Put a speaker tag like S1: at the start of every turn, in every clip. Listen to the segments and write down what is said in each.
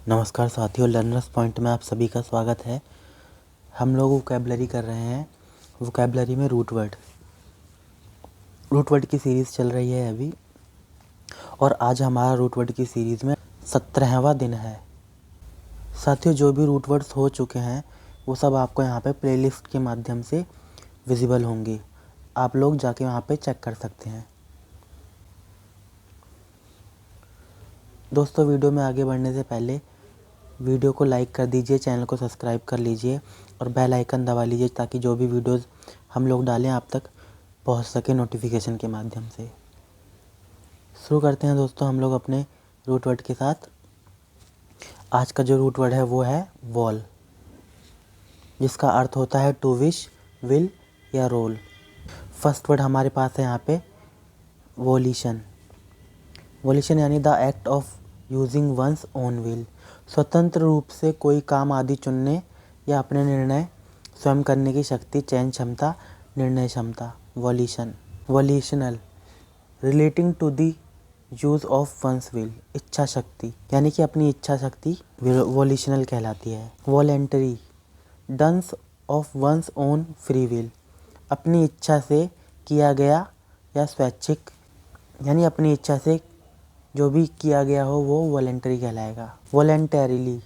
S1: नमस्कार साथियों, learners point में आप सभी का स्वागत है। हम लोग वोकैबलरी कर रहे हैं। वोकैबलरी में रूट वर्ड की सीरीज़ चल रही है अभी, और आज हमारा रूट वर्ड की सीरीज़ में 17वां दिन है। साथियों, जो भी रूट वर्ड्स हो चुके हैं वो सब आपको यहाँ पे प्लेलिस्ट के माध्यम से विजिबल होंगे। आप लोग जाके वहाँ पे चेक कर सकते हैं। दोस्तों, वीडियो में आगे बढ़ने से पहले वीडियो को लाइक कर दीजिए, चैनल को सब्सक्राइब कर लीजिए और बेल आइकन दबा लीजिए ताकि जो भी वीडियोस हम लोग डालें आप तक पहुंच सके नोटिफिकेशन के माध्यम से। शुरू करते हैं दोस्तों हम लोग अपने रूट वर्ड के साथ। आज का जो रूट वर्ड है वो है वॉल, जिसका अर्थ होता है टू विश, विल या रोल। फर्स्ट वर्ड हमारे पास है यहाँ पे वोलिशन। वोलिशन यानी the act of using one's own will, स्वतंत्र रूप से कोई काम आदि चुनने या अपने निर्णय स्वयं करने की शक्ति, चयन क्षमता, निर्णय क्षमता। Volition, volitional, relating to the use of one's will, इच्छा शक्ति यानी कि अपनी इच्छा शक्ति वॉल्यूशनल कहलाती है। Voluntary, done of one's own free will, अपनी इच्छा से किया गया या स्वैच्छिक, यानी अपनी इच्छा से जो भी किया गया हो वो वॉलेंटरी कहलाएगा। Voluntarily,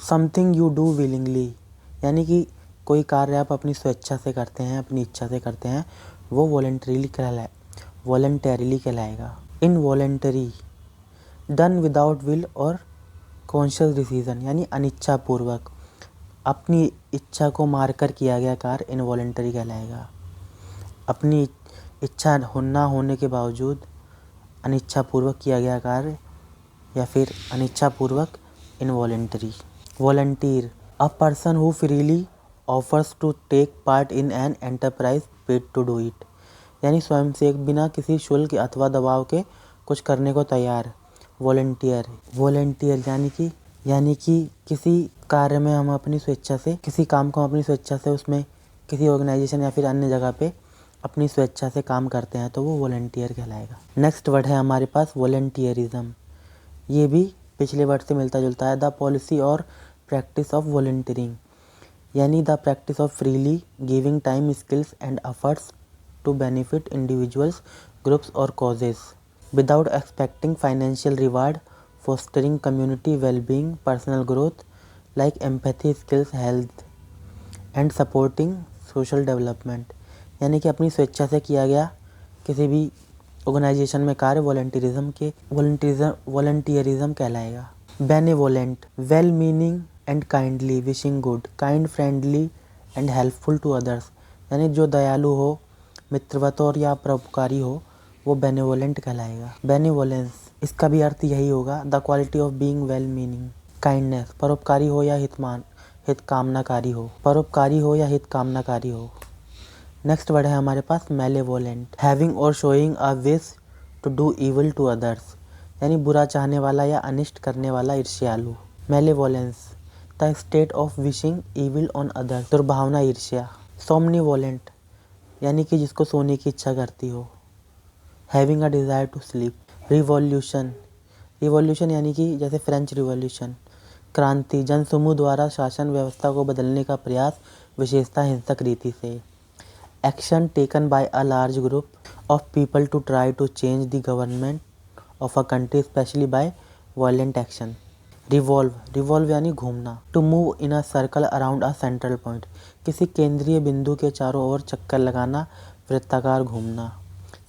S1: something you do willingly, यानी कि कोई कार्य आप अपनी स्वेच्छा से करते हैं, अपनी इच्छा से करते हैं, वो वॉलेंटरीली कहलाएगा। इनवॉलेंटरी, डन विदाउट विल और कॉन्शियस डिसीजन, यानी अनिच्छापूर्वक, अपनी इच्छा को मारकर किया गया कार्य इनवॉलेंटरी कहलाएगा। अपनी इच्छा ना होने के बावजूद अनिच्छापूर्वक किया गया कार्य या फिर अनिच्छापूर्वक involuntary. Volunteer, a person who freely offers to take part in an enterprise paid to do it, यानी स्वयं से बिना किसी शुल्क अथवा दबाव के कुछ करने को तैयार। वॉलंटियर यानी कि किसी कार्य में हम अपनी स्वेच्छा से, किसी काम को अपनी स्वेच्छा से उसमें किसी ऑर्गेनाइजेशन या फिर अन्य जगह पे अपनी स्वेच्छा से काम करते हैं तो वो वॉलंटियर कहलाएगा। नेक्स्ट वर्ड है हमारे पास वॉलंटियरिज्म। ये भी पिछले वर्ड से मिलता जुलता है। द पॉलिसी और प्रैक्टिस ऑफ वॉलंटियरिंग, यानी the practice of freely giving time, skills and efforts to benefit individuals, groups और causes without expecting financial reward, fostering community wellbeing, personal growth like empathy skills, health and supporting social development, यानी कि अपनी स्वेच्छा से किया गया किसी भी ऑर्गेनाइजेशन में कार्य वॉलंटियरिज्म कहलाएगा। Benevolent, well meaning and kindly, wishing good, kind, friendly and helpful to others, यानी जो दयालु हो, मित्रवत और या परोपकारी हो वो बेनेवोलेंट कहलाएगा। बेनेवोलेंस, इसका भी अर्थ यही होगा, the quality of being well meaning. Kindness, परोपकारी हो या हितकामनाकारी हो। नेक्स्ट वर्ड है हमारे पास मेलेवोलेंट, हैविंग और showing a wish to do evil to others, यानी बुरा चाहने वाला या अनिष्ट करने वाला, ईर्ष्यालु। Malevolence, the state of wishing evil on others, दुर्भावना, ईर्ष्या। सोमनीवोलेंट, यानी कि जिसको सोने की इच्छा करती हो। Having a desire to sleep. Revolution यानी कि जैसे फ्रेंच रिवॉल्यूशन, क्रांति, जनसमूह द्वारा शासन व्यवस्था को बदलने का प्रयास, विशेषता हिंसक रीति से। Action taken by a large group of people to try to change the government of a country, especially by violent action. Revolve यानी घूमना। To move in a circle around a central point, किसी केंद्रीय बिंदु के चारों ओर चक्कर लगाना, वृत्ताकार घूमना।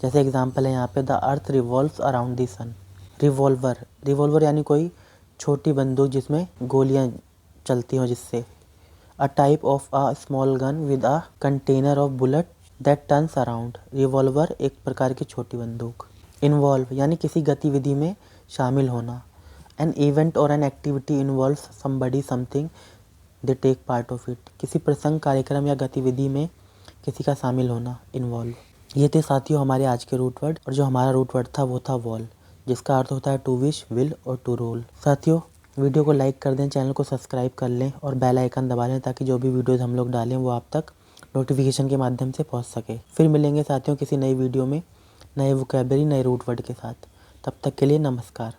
S1: जैसे एग्जाम्पल है यहाँ पे, the earth revolves around the sun. Revolver यानी कोई छोटी बंदूक जिसमें गोलियाँ चलती हों जिससे। A type of a small gun with a container of bullet that turns around. Revolver एक प्रकार की छोटी बंदूक। Involve यानी किसी गतिविधि में शामिल होना। An event or an activity involves somebody, something, they take part of it. किसी प्रसंग, कार्यक्रम या गतिविधि में किसी का शामिल होना, involve। ये थे साथियों हमारे आज के रूट वर्ड, और जो हमारा रूट वर्ड था वो था वॉल, जिसका अर्थ होता है टू विश, विल और टू रोल। साथियों, वीडियो को लाइक कर दें, चैनल को सब्सक्राइब कर लें और बेल आइकन दबा लें ताकि जो भी वीडियोज़ हम लोग डालें वो आप तक नोटिफिकेशन के माध्यम से पहुंच सके। फिर मिलेंगे साथियों किसी नई वीडियो में, नए वोकैबलरी, नए रूट वर्ड के साथ। तब तक के लिए नमस्कार।